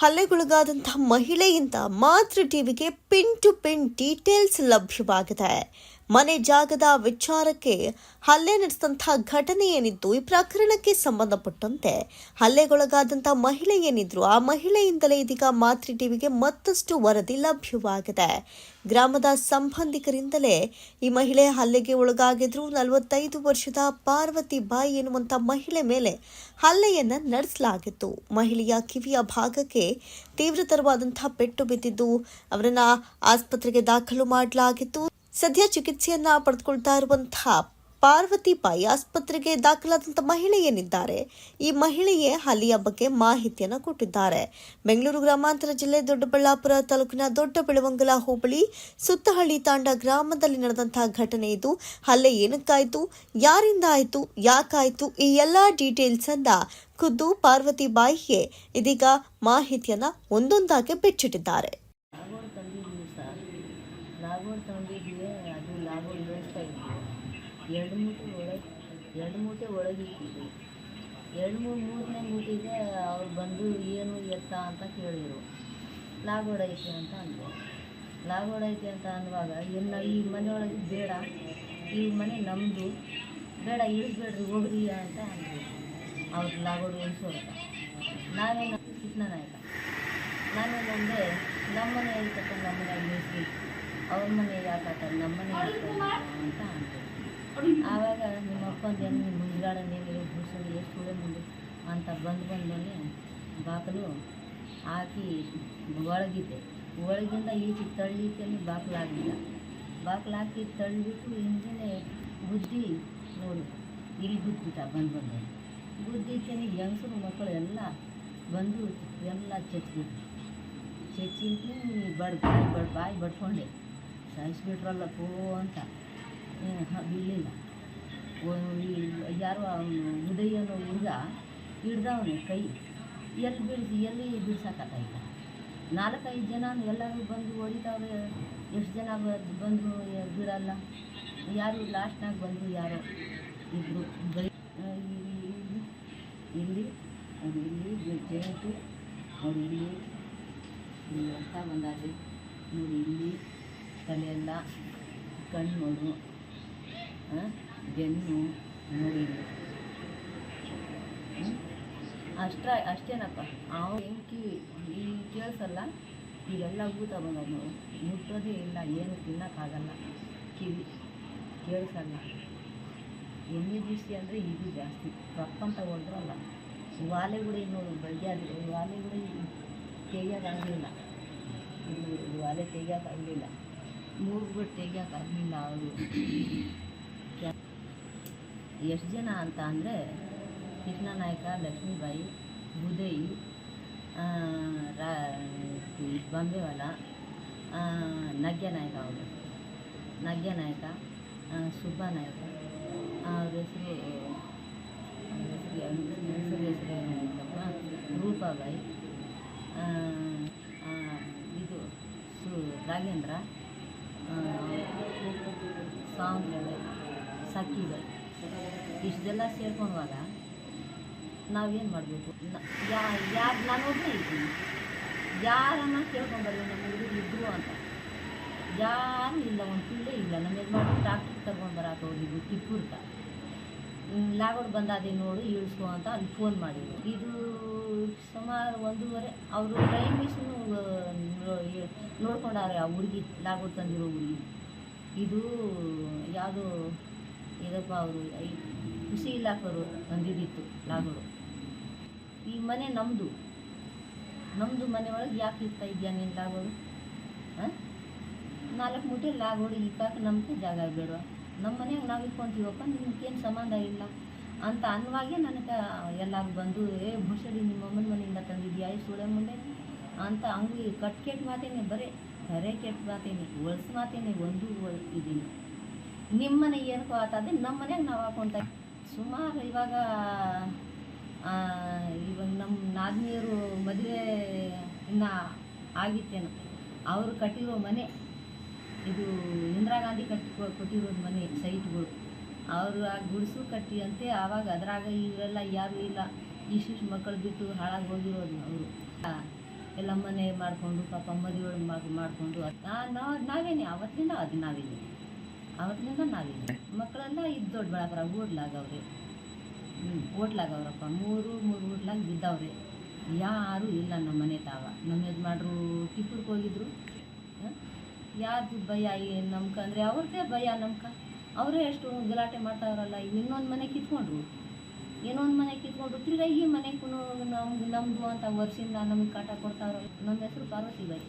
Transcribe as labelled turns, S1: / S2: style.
S1: ಹಲ್ಲೆಗೊಳಗಾದಂತಹ ಮಹಿಳೆಯಿಂದ ಮಾತೃ ಟಿವಿಗೆ pin to pin details ಲಭ್ಯವಾಗಿದೆ. ಮನೆ ಜಾಗದ ವಿಚಾರಕ್ಕೆ ಹಲ್ಲೆ ನಡೆಸಿದಂತಹ ಘಟನೆ ಏನಿದ್ದು, ಈ ಪ್ರಕರಣಕ್ಕೆ ಸಂಬಂಧಪಟ್ಟಂತೆ ಹಲ್ಲೆಗೊಳಗಾದಂತಹ ಮಹಿಳೆ ಏನಿದ್ರು, ಆ ಮಹಿಳೆಯಿಂದಲೇ ಇದೀಗ ಮಾತೃ ಟಿವಿಗೆ ಮತ್ತಷ್ಟು ವರದಿ ಲಭ್ಯವಾಗಿದೆ. ಗ್ರಾಮದ ಸಂಬಂಧಿಕರಿಂದಲೇ ಈ ಮಹಿಳೆ ಹಲ್ಲೆಗೆ ಒಳಗಾಗಿದ್ರು. 45 ವರ್ಷದ ಪಾರ್ವತಿ ಬಾಯಿ ಎನ್ನುವಂತ ಮಹಿಳೆ ಮೇಲೆ ಹಲ್ಲೆಯನ್ನ ನಡೆಸಲಾಗಿತ್ತು. ಮಹಿಳೆಯ ಕಿವಿಯ ಭಾಗಕ್ಕೆ ತೀವ್ರತರವಾದಂತಹ ಪೆಟ್ಟು ಬಿದ್ದಿದ್ದು, ಅವರನ್ನ ಆಸ್ಪತ್ರೆಗೆ ದಾಖಲು ಮಾಡಲಾಗಿತ್ತು. ಸದ್ಯ ಚಿಕಿತ್ಸೆಯನ್ನ ಪಡೆದುಕೊಳ್ತಾ ಇರುವಂತಹ ಪಾರ್ವತಿ ಬಾಯಿ ಆಸ್ಪತ್ರೆಗೆ ದಾಖಲಾದಂತಹ ಮಹಿಳೆ ಏನಿದ್ದಾರೆ, ಈ ಮಹಿಳೆಯೇ ಹಲ್ಲೆಯ ಬಗ್ಗೆ ಮಾಹಿತಿಯನ್ನು ಕೊಟ್ಟಿದ್ದಾರೆ. ಬೆಂಗಳೂರು ಗ್ರಾಮಾಂತರ ಜಿಲ್ಲೆ ದೊಡ್ಡಬಳ್ಳಾಪುರ ತಾಲೂಕಿನ ದೊಡ್ಡಬೆಳವಂಗಲ ಹೋಬಳಿ ಸುತ್ತಹಳ್ಳಿ ತಾಂಡ ಗ್ರಾಮದಲ್ಲಿ ನಡೆದಂತಹ ಘಟನೆ ಇದು. ಹಲ್ಲೆ ಏನಕ್ಕಾಯ್ತು, ಯಾರಿಂದ ಆಯ್ತು, ಯಾಕಾಯ್ತು, ಈ ಎಲ್ಲಾ ಡೀಟೇಲ್ಸ್ ಅನ್ನ ಖುದ್ದು ಪಾರ್ವತಿ ಬಾಯಿಗೆ ಇದೀಗ ಮಾಹಿತಿಯನ್ನ ಒಂದೊಂದಾಗಿ ಬಿಚ್ಚಿಟ್ಟಿದ್ದಾರೆ.
S2: ಲಾಗೋಡ್ ತಗೊಂಡಿದ್ವಿ. ಅದು ಲಾಗೋಡ್ ಬೆಳೆಸ್ತಾ ಇದ್ವಿ. ಎರಡು ಮೂಟೆ ಒಳಗಿಟ್ಟಿದ್ವಿ. ಮೂರನೇ ಮೂಟೆಗೆ ಅವ್ರು ಬಂದು ಏನು ಎತ್ತ ಅಂತ ಕೇಳಿದರು. ಲಾಗೋಡ್ ಐತೆ ಅಂತ ಅಂದೆ. ಲಾಗೋಡ್ ಐತೆ ಅಂತ ಅಂದುವಾಗ ಇನ್ನು ಈ ಮನೆಯೊಳಗೆ ಬೇಡ, ಈ ಮನೆ ನಮ್ಮದು, ಬೇಡ ಇಳಿಸ್ಬೇಡ್ರಿ ಹೋಗ್ರಿ ಅಂತ ಅಂದರು. ಅವ್ರು ಲಾಗೋಡ್ ಉಳಿಸೋರು. ನಾವೇನು ಕೃಷ್ಣನಾಯ್ಕ ನಾನೇನಂದೆ, ನಮ್ಮನೆ ಐತಪ್ಪ, ನಮ್ಮನೆ ಇಳಿಸ್ಬೇಕು, ಅವ್ರ ಮನೆ ಯಾಕಾತಾರೆ, ನಮ್ಮನೆ ಅಂತ ಅಂದರು. ಆವಾಗ ನಿಮ್ಮ ಅಪ್ಪಂದೇನು ನಿಮ್ಮ ಮುಂದ್ಗಾಡನೇನಿರೋ ಬುಸಡಿ ಎಷ್ಟು ಹುಳೆ ಮುಂದೆ ಅಂತ ಬಂದಮೇಲೆ ಬಾಗಿಲು ಹಾಕಿ ಒಳಗಿದ್ದೆ. ಒಳಗಿಂದ ಈಚೆ ತಳ್ಳಿಕ್ಕೆ ಬಾಗಿಲಾಗಿಲ್ಲ. ಬಾಗಿಲು ಹಾಕಿ ತಳ್ಳಿಬಿಟ್ಟು ಹಿಂದೆ ಬುದ್ಧಿ ನೋಡು ಇಲ್ಲಿ ಗುದ್ದಿಬಿಟ್ಟ. ಗುದ್ದಿದ್ದೇನೆ. ಹೆಂಗಸರು ಮಕ್ಕಳು ಎಲ್ಲ ಬಂದು ಎಲ್ಲ ಚಚ್ಚಿಬಿಟ್ರು. ಬಾಯಿ ಬಡ್ಕೊಂಡೆ. ಸಾಯಿಸ್ಬಿಟ್ರಲ್ಲ ಪೋ ಅಂತ ಬಿಡಲಿಲ್ಲ. ಯಾರೋ ಉದಯ ಅನ್ನೋ ಹುಡುಗ ಹಿಡ್ದವನೇ ಕೈ. ಎಲ್ಲಿ ಬಿಡ್ಸಕ್ಕಾಯ್ತ. 4-5 ಜನ ಎಲ್ಲರೂ ಬಂದು ಹೊಡಿತಾವ್ರೆ. ಎಷ್ಟು ಜನ ಬಂದು ಬಿಡಲ್ಲ. ಯಾರು ಲಾಸ್ಟ್ನಾಗ ಬಂದು ಯಾರೋ ಇಬ್ಬರು ಇಲ್ಲಿ ಜೇಂಟು ನೋಡಿ, ಇಲ್ಲಿ ಅಂತ ಬಂದಾದ್ರೆ ನೋಡಿ, ಇಲ್ಲಿ ತಲೆಯೆಲ್ಲ, ಕಣ್ಣು ನೋಡು, ಬೆನ್ನು ನೋಡಿ, ಅಷ್ಟೇನಪ್ಪ. ಅವು ಕಿವಿ ಈ ಕೇಳಿಸಲ್ಲ, ಇವೆಲ್ಲ ಊತ ಬಂದವು ನಾವು ಮುಟ್ಟೋದೇ ಇಲ್ಲ, ಏನು ತಿನ್ನೋಕ್ಕಾಗಲ್ಲ. ಕಿವಿ ಕೇಳಿಸಲ್ಲ. ಎಣ್ಣೆ ಬಿಸಿ ಅಂದರೆ ಇದು ಜಾಸ್ತಿ ಕಪ್ಪಂತ ಹೊಡೆದ್ರಲ್ಲ. ವಾಲೆಗಳು ನೋಡು ಬೆಳಗ್ಗೆ ವಾಲೆಗಳು ತೆಗಿಯೋಕ್ಕಾಗಲಿಲ್ಲ. ವಾಲೆ ತೆಗಿಯೋಕ್ಕಾಗಲಿಲ್ಲ. ಮೂಗ್ಬಿಟ್ಟು ತೆಗಿಯೋಕ್ಕಾಗಲಿಲ್ಲ. ಅವರು ಎಷ್ಟು ಜನ ಅಂತ ಅಂದರೆ ಕೃಷ್ಣನಾಯ್ಕ, ಲಕ್ಷ್ಮೀಬಾಯಿ, ಬುದಯಿ, ಬಂಬೆವಾಲ, ನಗ್ಯನಾಯ್ಕ, ಸುಬ್ಬನಾಯ್ಕ, ಅವ್ರ ಹೆಸರು ರೂಪಾಬಾಯಿ, ಇದು ರಾಘೇಂದ್ರ, ಸಾವಂತಿಬಾಯಿ, ಸಖಿಬಾಯಿ, ಇಷ್ಟೆಲ್ಲ ಸೇರ್ಕೊಂಡಾಗ ನಾವೇನು ಮಾಡಬೇಕು? ನಾನು ಒಬ್ಬನೇ ಇದ್ದೀನಿ. ಯಾರನ್ನ ಕೇಳ್ಕೊಂಬರ್ರಿ ನಮ್ಮ ಹುಡುಗರು ಇದ್ದರು ಅಂತ. ಯಾರೂ ಇಲ್ಲ, ಒಂದು ಪಿಳ್ಳೆ ಇಲ್ಲ. ನಮ್ಮ ಯಜಮಾನ್ರು ಡಾಕ್ಟ್ರಿಗೆ ಕರ್ಕೊಂಡು ಬರಕ್ಕೆ ಹೋಗಿದ್ದು ಕಿತ್ತೂರ್ಗೆ. ಲಾಗೋಡ್ ಬಂದಾದೆ ನೋಡು ಇಳಿಸ್ಕೊ ಅಂತ ಅಲ್ಲಿ ಫೋನ್ ಮಾಡಿದ್ರು. ಇದು ಸುಮಾರು 1:30. ಅವರು ಟೈಮ್ ಮಿಸ್ನು ನೋಡ್ಕೊಂಡಾರೆ. ಆ ಹುಡುಗಿ ಲಾಗೋಡ್ ತಂದಿರೋ ಹುಡುಗಿ. ಇದು ಯಾವುದೋ ಇದಪ್ಪ, ಅವರು ಕೃಷಿ ಇಲಾಖೆಯವರು ತಂದಿದ್ದಿತ್ತು ಲಾಗೋಡು. ಈ ಮನೆ ನಮ್ಮದು ಮನೆ ಒಳಗೆ ಯಾಕೆ ಇರ್ತಾ ಇದೆಯಾ ನೀನು ಲಾಗೋಡು? 4 ಮೂಟೆ ಲಾಗೋಡು ಇಕ್ಕಾಕ ನಮಗೆ ಜಾಗ ಬೇಡ. ನಮ್ಮ ಮನೆಯಾಗ ನಾವು ಇಟ್ಕೊತೀವಪ್ಪ, ನಿಮ್ಗೇನು ಸಂಬಂಧ ಇಲ್ಲ ಅಂತ ಅನ್ನುವಾಗೆ ನನಗೆ ಎಲ್ಲರೂ ಬಂದು, ಭೂಷಡಿ ನಿಮ್ಮ ಅಮ್ಮನ ಮನೆಯಿಂದ ತಂದಿದ್ಯಾ ಈ ಸುಳೆ ಮುಂದೆ ಅಂತ ಹಂಗೆ ಕೆಟ್ಟ ಮಾತೇನೆ, ಬರೀ ಬರೇ ಕೆಟ್ಟ ಮಾತೇನೆ, ಹೊಲ್ಸು ಮಾತೇನೆ ಒಂದು ಇದೀನಿ. ನಿಮ್ಮ ಮನೆ ಏನಕ್ಕೋ ಆತದೆ, ನಮ್ಮ ಮನೆಯಾಗ ನಾವು ಹಾಕೊಂತ ಸುಮಾರು ಇವಾಗ ನಮ್ಮ ನಾದಿನಿಯರು ಮದುವೆ ಇನ್ನು ಆಗಿತ್ತೇನು, ಅವರು ಕಟ್ಟಿರೋ ಮನೆ ಇದು ಇಂದಿರಾ ಗಾಂಧಿ ಕೊಟ್ಟಿರೋದು ಮನೆ ಸೈಟ್ಗಳು. ಅವರು ಆ ಗುಡಿಸು ಕಟ್ಟಿ ಅಂತೆ. ಆವಾಗ ಅದ್ರಾಗ ಇವರೆಲ್ಲ ಯಾರೂ ಇಲ್ಲ, ಇಷ್ಟಿಷ್ಟು ಮಕ್ಕಳು ಬಿಟ್ಟು ಹಾಳಾಗಿ ಹೋಗಿರೋದು ಅವರು. ಎಲ್ಲ ಮನೆ ಮಾಡಿಕೊಂಡು ಪಾಪ ಮದುವೆ ಮಾಡಿಕೊಂಡು ನಾವೇನೆ ಅವತ್ತಿನಿಂದ ಅದು ನಾವೇನೆ ಅವತ್ತಿನಿಂದ ನಾವೇನೆ ಮಕ್ಕಳೆಲ್ಲ ಇದು ದೊಡ್ಡಬಳ್ಳಾಪುರ ಓಡ್ಲಾಗವ್ರೆ ಓಟ್ಲಾಗವ್ರಪ್ಪ ಮೂರು ಓಟ್ಲಾಗ ಬಿದ್ದವ್ರೆ. ಯಾರೂ ಇಲ್ಲ ನಮ್ಮ ಮನೆ ತಾವ. ನಮ್ಮ ಯಜಮಾನ್ರು ಟಿಪ್ಪುರ್ಗೆ ಹೋಗಿದ್ರು. ಯಾರ್ದು ಭಯ ನಮ್ಗೆ ಅಂದರೆ ಅವ್ರದ್ದೇ ಭಯ ನಮ್ಗೆ. ಅವರೇ ಎಷ್ಟು ಗಲಾಟೆ ಮಾಡ್ತಾವ್ರಲ್ಲ. ಇನ್ನೊಂದು ಮನೆ ಕಿತ್ಕೊಂಡ್ರು, ಇನ್ನೊಂದು ಮನೆ ಕಿತ್ಕೊಂಡ್ರು, ತಿರ್ಗಾ ಈ ಮನೆಗೂ ನಮ್ದು ಅಂತ ವರ್ಷದಿಂದ ನಮ್ಗೆ ಕಾಟ ಕೊಡ್ತಾವ್ರಲ್ಲ. ನಮ್ಮ ಹೆಸರು ಪಾರ್ವತಿ ಬಾಯಿ.